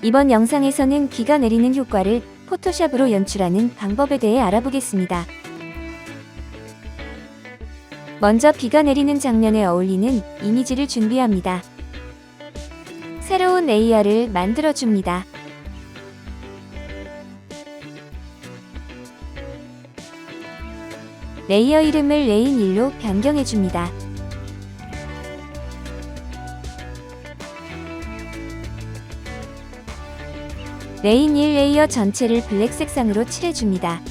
이번 영상에서는 비가 내리는 효과를 포토샵으로 연출하는 방법에 대해 알아보겠습니다. 먼저 비가 내리는 장면에 어울리는 이미지를 준비합니다. 새로운 레이어를 만들어줍니다. 레이어 이름을 레인 1로 변경해줍니다. 레인 1 레이어 전체를 블랙 색상으로 칠해줍니다.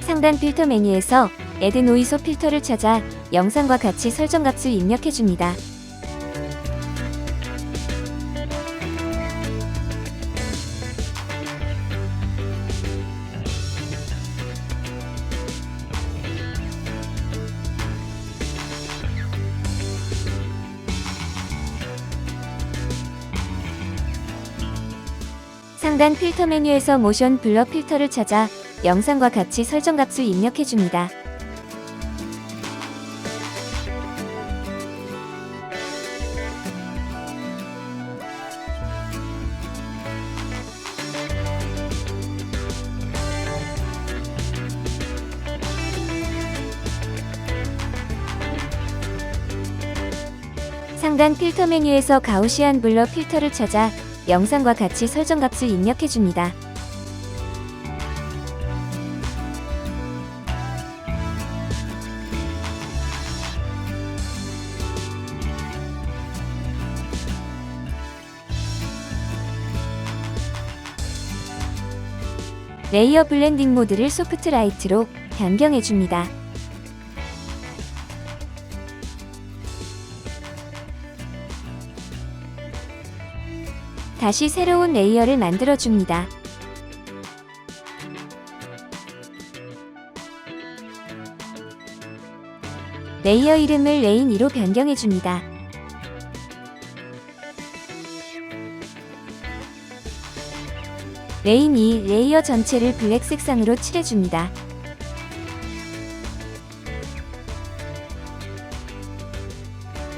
상단 필터 메뉴에서 Add Noise 필터를 찾아 영상과 같이 설정 값을 입력해줍니다. 상단 필터 메뉴에서 모션 블러 필터를 찾아 영상과 같이 설정 값을 입력해줍니다. 상단 필터 메뉴에서 가우시안 블러 필터를 찾아 영상과 같이 설정 값을 입력해줍니다. 레이어 블렌딩 모드를 소프트 라이트로 변경해줍니다. 다시 새로운 레이어를 만들어줍니다. 레이어 이름을 레인 2로 변경해줍니다. 레인 2 레이어 전체를 블랙 색상으로 칠해줍니다.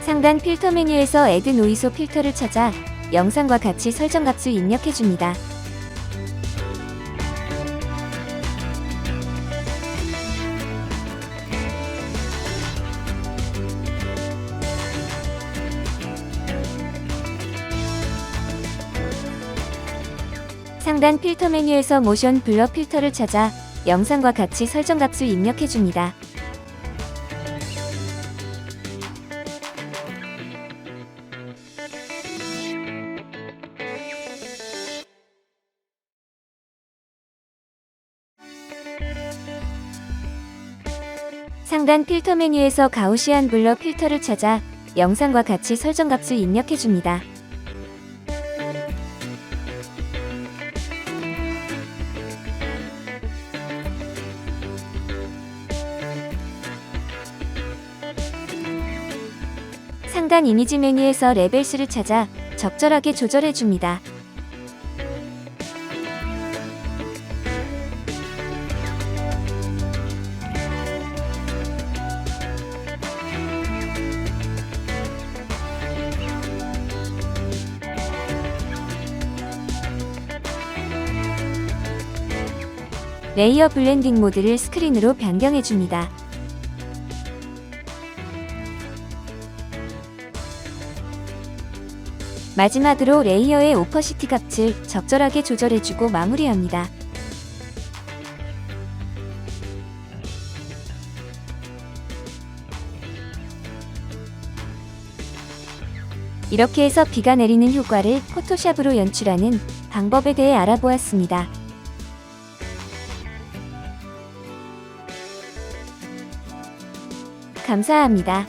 상단 필터 메뉴에서 Add Noise 필터를 찾아 영상과 같이 설정 값을 입력해줍니다. 상단 필터 메뉴에서 모션 블러 필터를 찾아 영상과 같이 설정 값을 입력해줍니다. 상단 필터 메뉴에서 가우시안 블러 필터를 찾아 영상과 같이 설정 값을 입력해줍니다. 상단 이미지 메뉴에서 레벨수를 찾아 적절하게 조절해줍니다. 레이어 블렌딩 모드를 스크린으로 변경해줍니다. 마지막으로 레이어의 오퍼시티 값을 적절하게 조절해주고 마무리합니다. 이렇게 해서 비가 내리는 효과를 포토샵으로 연출하는 방법에 대해 알아보았습니다. 감사합니다.